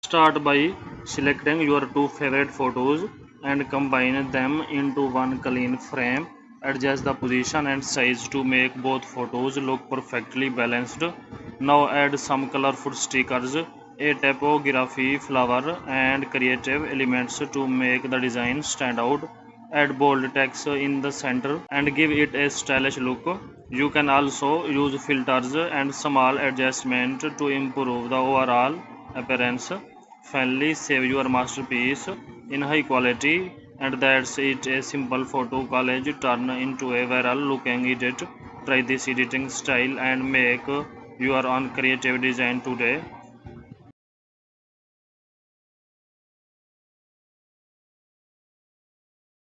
Start by selecting your two favorite photos and combine them into one clean frame. Adjust the position and size to make both photos look perfectly balanced. Now add some colorful stickers, a typography flower, and creative elements to make the design stand out. Add bold text in the center and give it a stylish look. You can also use filters and small adjustments to improve the overall appearance. Finally, save your masterpiece in high quality, and that's it. A simple photo collage turn into a viral looking edit. Try this editing style and make your own creative design today.